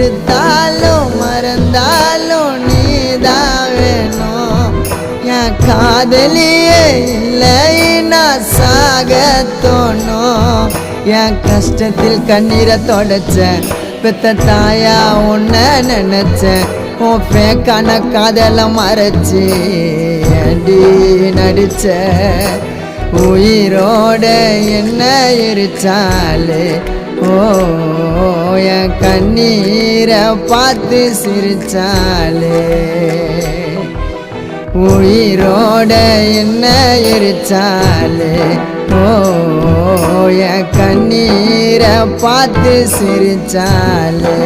வெறுத்தாலும் மறந்தாலும் நீதான் வேணும் என் காதலியே இல்லை நான் சாக தோணும் என் கஷ்டத்தில் கண்ணீரை தொடச்சேன் பெத்த தாயா உன்னை நினைச்சேன் உன் பேக்கான காதலை மறைச்சி அடி நடிச்ச உயிரோட என்ன எரிச்சாலே ஓ என் கண்ணீரை பார்த்து சிரிச்சாலே உயிரோட என்ன எரிச்சாலே ஓ என் கண்ணீரை பார்த்து சிரிச்சாலே